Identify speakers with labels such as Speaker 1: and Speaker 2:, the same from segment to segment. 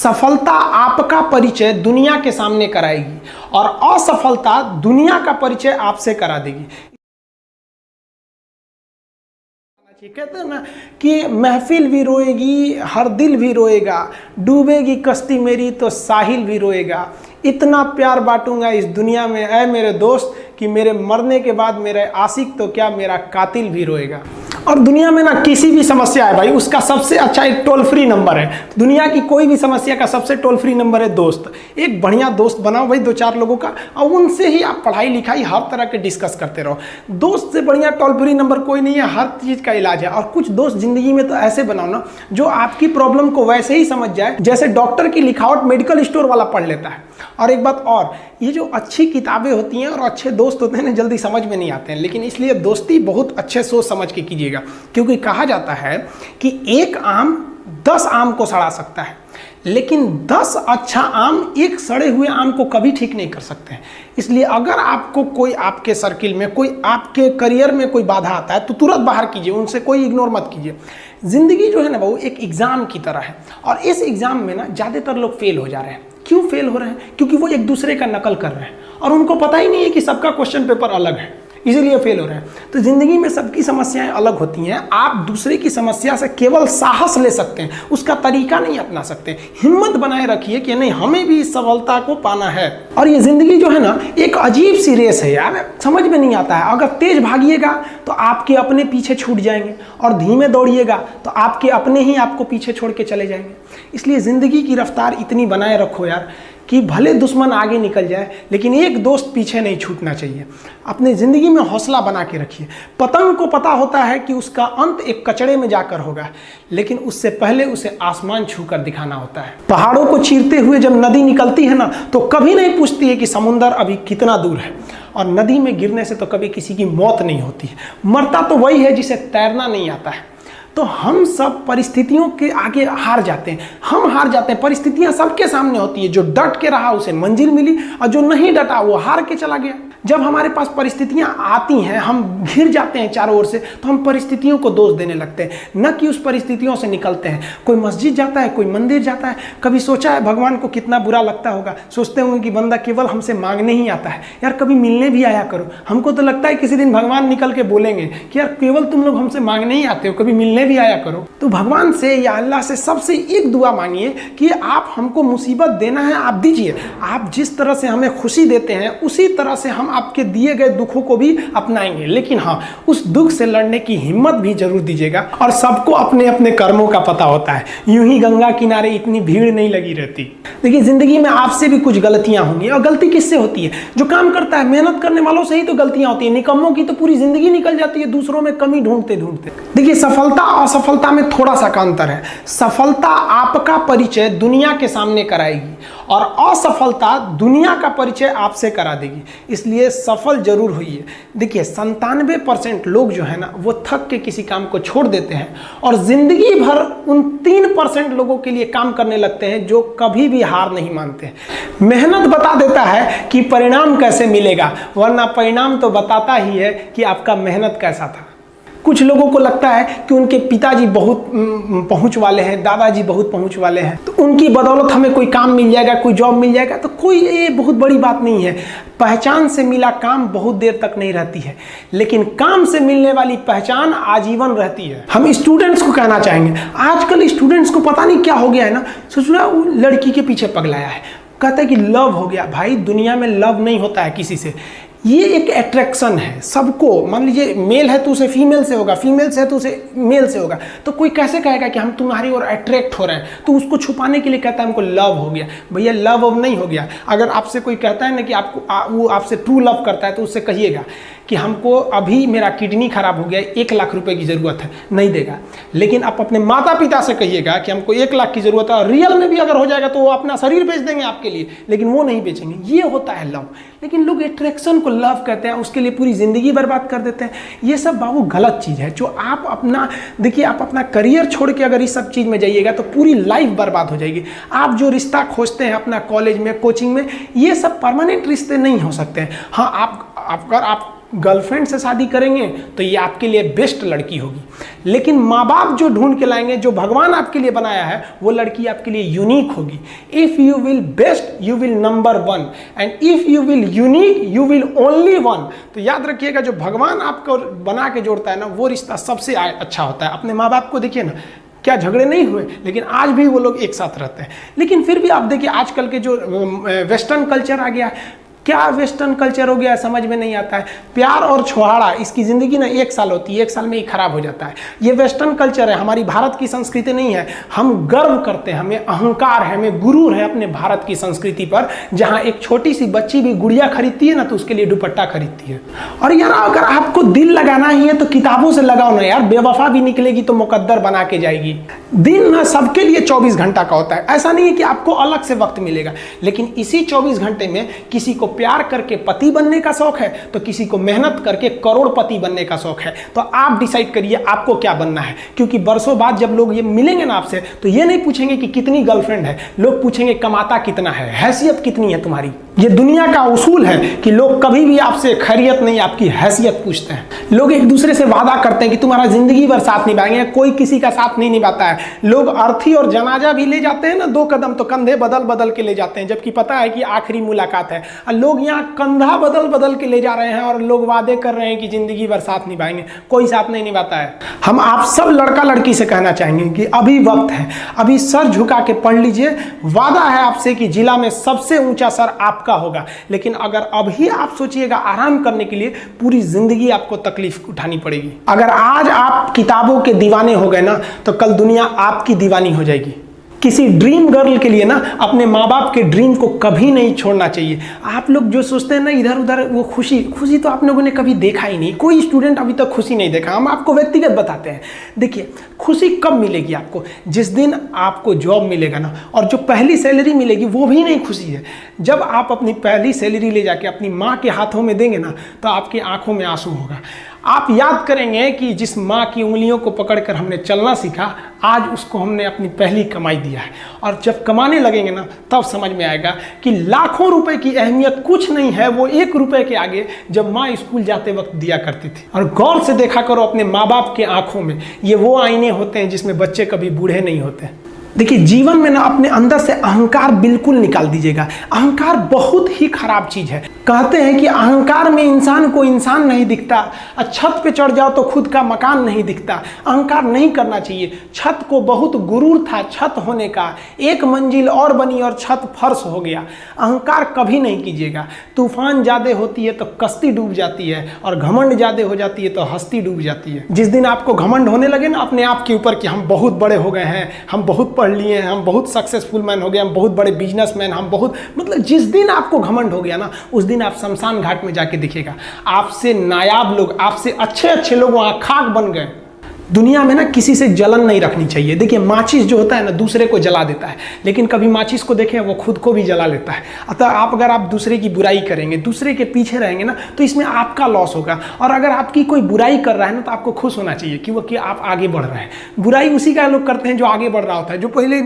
Speaker 1: सफलता आपका परिचय दुनिया के सामने कराएगी और असफलता दुनिया का परिचय आपसे करा देगी। कहते हैं ना कि महफिल भी रोएगी, हर दिल भी रोएगा, डूबेगी कश्ती मेरी तो साहिल भी रोएगा। इतना प्यार बांटूंगा इस दुनिया में ऐ मेरे दोस्त कि मेरे मरने के बाद मेरे आशिक तो क्या मेरा कातिल भी रोएगा। और दुनिया में ना किसी भी समस्या है भाई, उसका सबसे अच्छा एक टोल फ्री नंबर है। दुनिया की कोई भी समस्या का सबसे टोल फ्री नंबर है दोस्त। एक बढ़िया दोस्त बनाओ भाई, 2-4 लोगों का, और उनसे ही आप पढ़ाई लिखाई हर तरह के डिस्कस करते रहो। दोस्त से बढ़िया टोल फ्री नंबर कोई नहीं है, हर चीज़ का इलाज है। और कुछ दोस्त जिंदगी में तो ऐसे बनाओ ना जो आपकी प्रॉब्लम को वैसे ही समझ जाए जैसे डॉक्टर की लिखावट मेडिकल स्टोर वाला पढ़ लेता है। और एक बात और, ये जो अच्छी किताबें होती हैं और अच्छे दोस्त होते हैं ना, जल्दी समझ में नहीं आते हैं, लेकिन इसलिए दोस्ती बहुत अच्छे सोच समझ के कीजिएगा। क्योंकि कहा जाता है कि एक आम 10 आम को सड़ा सकता है, लेकिन 10 अच्छा आम एक सड़े हुए आम को कभी ठीक नहीं कर सकते हैं। इसलिए अगर आपको कोई आपके सर्किल में, कोई आपके करियर में कोई बाधा आता है तो तुरंत बाहर कीजिए, उनसे कोई इग्नोर मत कीजिए। जिंदगी जो है ना वो एक एग्जाम की तरह है, और इस एग्जाम में ना ज़्यादातर लोग फेल हो जा रहे हैं। क्यों फेल हो रहे हैं? क्योंकि वो एक दूसरे का नकल कर रहे हैं और उनको पता ही नहीं है कि सबका क्वेश्चन पेपर अलग है, इसीलिए फेल हो रहे हैं। तो जिंदगी में सबकी समस्याएं अलग होती हैं। आप दूसरे की समस्या से केवल साहस ले सकते हैं, उसका तरीका नहीं अपना सकते। हिम्मत बनाए रखिए कि नहीं, हमें भी इस सफलता को पाना है। और ये जिंदगी जो है ना एक अजीब सी रेस है यार, समझ में नहीं आता है। अगर तेज भागिएगा तो आपके अपने पीछे छूट जाएंगे, और धीमे दौड़िएगा तो आपके अपने ही आपको पीछे छोड़ के चले जाएंगे। इसलिए जिंदगी की रफ्तार इतनी बनाए रखो यार कि भले दुश्मन आगे निकल जाए लेकिन एक दोस्त पीछे नहीं छूटना चाहिए। अपने ज़िंदगी में हौसला बना के रखिए। पतंग को पता होता है कि उसका अंत एक कचड़े में जाकर होगा, लेकिन उससे पहले उसे आसमान छूकर दिखाना होता है। पहाड़ों को चीरते हुए जब नदी निकलती है ना तो कभी नहीं पूछती है कि समुंदर अभी कितना दूर है, और नदी में गिरने से तो कभी किसी की मौत नहीं होती है। मरता तो वही है जिसे तैरना नहीं आता है। तो हम सब परिस्थितियों के आगे हार जाते हैं, हम हार जाते हैं। परिस्थितियां सबके सामने होती है, जो डट के रहा उसे मंजिल मिली, और जो नहीं डटा वो हार के चला गया। जब हमारे पास परिस्थितियां आती हैं, हम घिर जाते हैं चारों ओर से, तो हम परिस्थितियों को दोष देने लगते हैं, न कि उस परिस्थितियों से निकलते हैं। कोई मस्जिद जाता है, कोई मंदिर जाता है, कभी सोचा है भगवान को कितना बुरा लगता होगा? सोचते होंगे कि बंदा केवल हमसे मांगने ही आता है, यार कभी मिलने भी आया करो। हमको तो लगता है किसी दिन भगवान निकल के बोलेंगे कि यार केवल तुम लोग हमसे मांगने ही आते हो, कभी मिलने भी आया करो। तो भगवान से या अल्लाह से सबसे एक दुआ मांगिए कि आप हमको मुसीबत देना है, आप दीजिए। आप जिस तरह से हमें खुशी देते हैं उसी तरह से हम आपके दिए गए दुखों को भी अपनाएंगे, लेकिन हाँ, उस दुख से लड़ने की हिम्मत भी जरूर दीजिएगा। और सबको अपने अपने कर्मों का पता होता है, यूं ही गंगा किनारे इतनी भीड़ नहीं लगी रहती। देखिए जिंदगी में आपसे भी कुछ गलतियां होंगी, और गलती किससे होती है? जो काम करता है, मेहनत करने वालों से ही तो गलतियां होती है। निकम्मों की तो पूरी जिंदगी निकल जाती है दूसरों में कमी ढूंढते ढूंढते। देखिए सफलता और असफलता में थोड़ा सा अंतर है। सफलता आपका परिचय दुनिया के सामने कराएगी और असफलता दुनिया का परिचय आपसे करा देगी। इसलिए सफल जरूर होइए। देखिए 97% लोग जो है ना वो थक के किसी काम को छोड़ देते हैं, और जिंदगी भर उन 3% लोगों के लिए काम करने लगते हैं जो कभी भी हार नहीं मानते। मेहनत बता देता है कि परिणाम कैसे मिलेगा, वरना परिणाम तो बताता ही है कि आपका मेहनत कैसा था। कुछ लोगों को लगता है कि उनके पिताजी बहुत पहुंच वाले हैं, दादाजी बहुत पहुंच वाले हैं, तो उनकी बदौलत हमें कोई काम मिल जाएगा, कोई जॉब मिल जाएगा। तो कोई ये बहुत बड़ी बात नहीं है। पहचान से मिला काम बहुत देर तक नहीं रहती है, लेकिन काम से मिलने वाली पहचान आजीवन रहती है। हम स्टूडेंट्स को कहना चाहेंगे, आजकल स्टूडेंट्स को पता नहीं क्या हो गया है ना, सोच रहा वो लड़की के पीछे पगलाया है, कहता है कि लव हो गया। भाई दुनिया में लव नहीं होता है किसी से, ये एक अट्रैक्शन है सबको। मान लीजिए मेल है तो उसे फीमेल से होगा, फीमेल से है तो उसे मेल से होगा। तो कोई कैसे कहेगा कि हम तुम्हारी ओर अट्रैक्ट हो रहे हैं? तो उसको छुपाने के लिए कहता है हमको लव हो गया। भैया लव अब नहीं हो गया। अगर आपसे कोई कहता है ना कि आपको वो आपसे ट्रू लव करता है तो उससे कहिएगा कि हमको अभी मेरा किडनी खराब हो गया, 1 लाख रुपए की ज़रूरत है, नहीं देगा। लेकिन आप अपने माता पिता से कहिएगा कि हमको 1 लाख की ज़रूरत है, और रियल में भी अगर हो जाएगा तो वो अपना शरीर बेच देंगे आपके लिए, लेकिन वो नहीं बेचेंगे। ये होता है लव। लेकिन लोग अट्रैक्शन को लव कहते हैं, उसके लिए पूरी ज़िंदगी बर्बाद कर देते हैं। ये सब बाबू गलत चीज़ है। जो आप अपना देखिए, आप अपना करियर छोड़ के अगर इस सब चीज़ में जाइएगा तो पूरी लाइफ बर्बाद हो जाएगी। आप जो रिश्ता खोजते हैं अपना कॉलेज में, कोचिंग में, ये सब परमानेंट रिश्ते नहीं हो सकते हैं। हाँ, अगर आप गर्लफ्रेंड से शादी करेंगे तो ये आपके लिए बेस्ट लड़की होगी, लेकिन माँ बाप जो ढूंढ के लाएंगे, जो भगवान आपके लिए बनाया है, वो लड़की आपके लिए यूनिक होगी। If you will best you will number 1 and if you will unique you will only 1। तो याद रखिएगा, जो भगवान आपको बना के जोड़ता है ना, वो रिश्ता सबसे अच्छा होता है। अपने माँ बाप को देखिए ना, क्या झगड़े नहीं हुए, लेकिन आज भी वो लोग एक साथ रहते हैं। लेकिन फिर भी आप देखिए आजकल के जो वेस्टर्न कल्चर आ गया है, क्या वेस्टर्न कल्चर हो गया है, समझ में नहीं आता है। प्यार और छुहाड़ा, इसकी ज़िंदगी ना 1 साल होती है, 1 साल में ही खराब हो जाता है। ये वेस्टर्न कल्चर है, हमारी भारत की संस्कृति नहीं है। हम गर्व करते हैं, हमें अहंकार है, हमें गुरूर है अपने भारत की संस्कृति पर, जहाँ एक छोटी सी बच्ची भी गुड़िया खरीदती है ना तो उसके लिए दुपट्टा खरीदती है। और यार अगर आपको दिल लगाना ही है तो किताबों से लगाओ ना यार, बेवफा भी निकलेगी तो मुकद्दर बना के जाएगी। दिन ना सबके लिए 24 घंटा का होता है, ऐसा नहीं है कि आपको अलग से वक्त मिलेगा, लेकिन इसी 24 घंटे में किसी को प्यार करके पति बनने का शौक है तो किसी को मेहनत करके करोड़पति बनने का शौक है। तो आप डिसाइड करिए आपको क्या बनना है, क्योंकि बरसों बाद जब लोग ये मिलेंगे ना आपसे तो ये नहीं पूछेंगे कि कितनी गर्लफ्रेंड है, लोग पूछेंगे कमाता कितना है, हैसियत कितनी है तुम्हारी। ये दुनिया का उसूल है कि लोग कभी भी आपसे खैरियत नहीं, आपकी हैसियत पूछते हैं। लोग एक दूसरे से वादा करते हैं कि तुम्हारा जिंदगी भर साथ निभाएंगे, कोई किसी का साथ नहीं निभाता है। लोग अर्थी और जनाजा भी ले जाते हैं ना 2 कदम, तो कंधे बदल बदल के ले जाते हैं, जबकि पता है कि आखिरी मुलाकात है। और लोग यहाँ कंधा बदल बदल के ले जा रहे हैं और लोग वादे कर रहे हैं कि जिंदगी भर साथ निभाएंगे, कोई साथ नहीं निभाता है। हम आप सब लड़का लड़की से कहना चाहेंगे कि अभी वक्त है, अभी सर झुका के पढ़ लीजिए। वादा है आपसे कि जिला में सबसे ऊंचा सर आपका होगा, लेकिन अगर अभी आप सोचिएगा आराम करने के लिए, पूरी जिंदगी आपको तकलीफ उठानी पड़ेगी। अगर आज आप किताबों के दीवाने हो गए ना तो कल दुनिया आपकी दीवानी हो जाएगी। किसी ड्रीम गर्ल के लिए ना अपने माँ बाप के ड्रीम को कभी नहीं छोड़ना चाहिए। आप लोग जो सोचते हैं ना इधर उधर, वो खुशी तो आप लोगों ने कभी देखा ही नहीं। कोई स्टूडेंट अभी तक खुशी नहीं देखा। हम आपको व्यक्तिगत बताते हैं। देखिए खुशी कब मिलेगी आपको, जिस दिन आपको जॉब मिलेगा ना, और जो पहली सैलरी मिलेगी वो भी नहीं खुशी है। जब आप अपनी पहली सैलरी ले जाके अपनी माँ के हाथों में देंगे ना तो आपकी आंखों में आंसू होगा। आप याद करेंगे कि जिस माँ की उंगलियों को पकड़कर हमने चलना सीखा, आज उसको हमने अपनी पहली कमाई दिया है। और जब कमाने लगेंगे ना तब समझ में आएगा कि लाखों रुपए की अहमियत कुछ नहीं है, वो 1 रुपए के आगे जब माँ स्कूल जाते वक्त दिया करती थी। और गौर से देखा करो अपने माँ बाप के आंखों में, ये वो आईने होते हैं जिसमें बच्चे कभी बूढ़े नहीं होते। देखिए जीवन में ना अपने अंदर से अहंकार बिल्कुल निकाल दीजिएगा। अहंकार बहुत ही खराब चीज है। कहते हैं कि अहंकार में इंसान को इंसान नहीं दिखता, छत पे चढ़ जाओ तो खुद का मकान नहीं दिखता। अहंकार नहीं करना चाहिए। छत को बहुत गुरूर था छत होने का, 1 मंजिल और बनी और छत फर्श हो गया। अहंकार कभी नहीं कीजिएगा। तूफान ज्यादा होती है तो कश्ती डूब जाती है, और घमंड ज्यादा हो जाती है तो हस्ती डूब जाती है। जिस दिन आपको घमंड होने लगे ना अपने आप के ऊपर कि हम बहुत बड़े हो गए हैं, हम बहुत पढ़ लिए हैं, हम बहुत सक्सेसफुल मैन हो गए, हम बहुत बड़े बिजनेसमैन, हम बहुत, मतलब जिस दिन आपको घमंड हो गया ना उस दिन आप शमशान घाट में जाके दिखेगा आपसे नायाब लोग, आपसे अच्छे लोग वहां खाक बन गए। दुनिया में ना किसी से जलन नहीं रखनी चाहिए। देखिए माचिस जो होता है ना दूसरे को जला देता है, लेकिन कभी माचिस को देखें वो खुद को भी जला लेता है। अतः अगर आप दूसरे की बुराई करेंगे, दूसरे के पीछे रहेंगे ना तो इसमें आपका लॉस होगा। और अगर आपकी कोई बुराई कर रहा है ना तो आपको खुश होना चाहिए कि आप आगे बढ़ रहे हैं। बुराई उसी का लोग करते हैं जो आगे बढ़ रहा होता है, जो पहले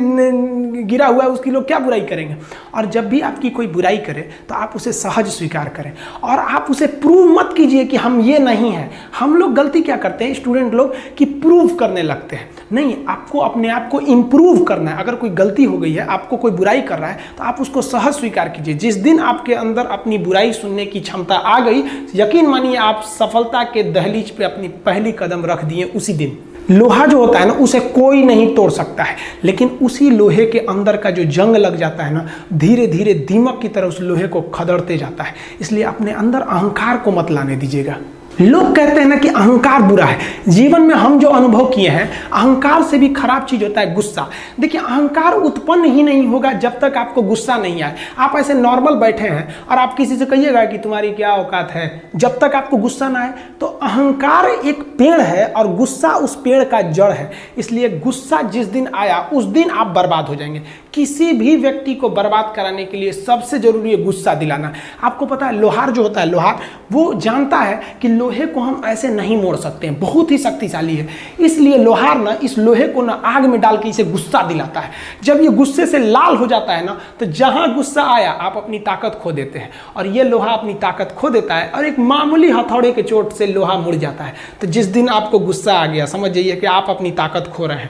Speaker 1: गिरा हुआ है उसकी लोग क्या बुराई करेंगे। और जब भी आपकी कोई बुराई करे तो आप उसे सहज स्वीकार करें, और आप उसे प्रूव मत कीजिए कि हम ये नहीं हैं। हम लोग गलती क्या करते हैं स्टूडेंट लोग कि प्रूव करने लगते हैं। नहीं, आपको अपने आप को इंप्रूव करना है। अगर कोई गलती हो गई है, आपको कोई बुराई कर रहा है तो आप उसको सहज स्वीकार कीजिए। जिस दिन आपके अंदर अपनी बुराई सुनने की क्षमता आ गई, यकीन मानिए आप सफलता के दहलीज पे अपनी पहली कदम रख दिए उसी दिन। लोहा जो होता है ना उसे कोई नहीं तोड़ सकता है, लेकिन उसी लोहे के अंदर का जो जंग लग जाता है ना, धीरे धीरे दीमक की तरह उस लोहे को खदड़ते जाता है। इसलिए अपने अंदर अहंकार को मत लाने दीजिएगा। लोग कहते हैं ना कि अहंकार बुरा है। जीवन में हम जो अनुभव किए हैं, अहंकार से भी खराब चीज होता है गुस्सा। देखिए अहंकार उत्पन्न ही नहीं होगा जब तक आपको गुस्सा नहीं आए। आप ऐसे नॉर्मल बैठे हैं और आप किसी से कहिएगा कि तुम्हारी क्या औकात है, जब तक आपको गुस्सा ना आए। तो अहंकार एक पेड़ है और गुस्सा उस पेड़ का जड़ है। इसलिए गुस्सा जिस दिन आया उस दिन आप बर्बाद हो जाएंगे। किसी भी व्यक्ति को बर्बाद कराने के लिए सबसे जरूरी है गुस्सा दिलाना। आपको पता है लोहार जो होता है, लोहार वो जानता है कि लोहे को हम ऐसे नहीं मोड़ सकते हैं, बहुत ही शक्तिशाली है, इसलिए लोहार ना इस लोहे को ना आग में डाल के इसे गुस्सा दिलाता है। जब ये गुस्से से लाल हो जाता है ना, तो जहां गुस्सा आया आप अपनी ताकत खो देते हैं, और ये लोहा अपनी ताकत खो देता है और एक मामूली हथौड़े के चोट से लोहा मुड़ जाता है। तो जिस दिन आपको गुस्सा आ गया, समझ जाइए कि आप अपनी ताकत खो रहे हैं।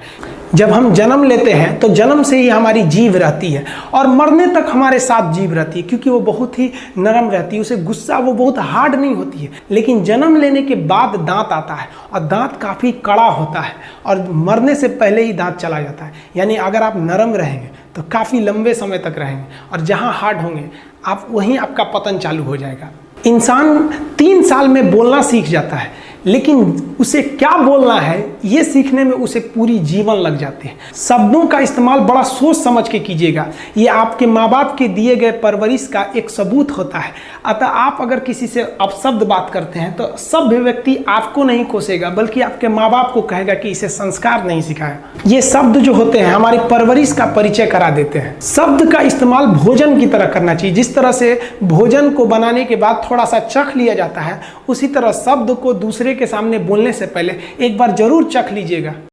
Speaker 1: जब हम जन्म लेते हैं तो जन्म से ही हमारी जीभ रहती है और मरने तक हमारे साथ जीभ रहती है, क्योंकि वो बहुत ही नरम रहती है, उसे गुस्सा वो बहुत हार्ड नहीं होती है। लेकिन जन्म लेने के बाद दांत आता है और दांत काफ़ी कड़ा होता है और मरने से पहले ही दांत चला जाता है। यानी अगर आप नरम रहेंगे तो काफ़ी लंबे समय तक रहेंगे, और जहाँ हार्ड होंगे आप वहीं आपका पतन चालू हो जाएगा। इंसान 3 साल में बोलना सीख जाता है, लेकिन उसे क्या बोलना है ये सीखने में उसे पूरी जीवन लग जाते हैं। शब्दों का इस्तेमाल बड़ा सोच समझ के कीजिएगा, ये आपके माँ बाप के दिए गए परवरिश का एक सबूत होता है। अतः आप अगर किसी से अपशब्द बात करते हैं तो सभ्य व्यक्ति आपको नहीं कोसेगा, बल्कि आपके माँ बाप को कहेगा कि इसे संस्कार नहीं सिखाया। ये शब्द जो होते हैं हमारी परवरिश का परिचय करा देते हैं। शब्द का इस्तेमाल भोजन की तरह करना चाहिए। जिस तरह से भोजन को बनाने के बाद थोड़ा सा चख लिया जाता है, उसी तरह शब्द को दूसरे के सामने बोलने से पहले एक बार जरूर चख लीजिएगा।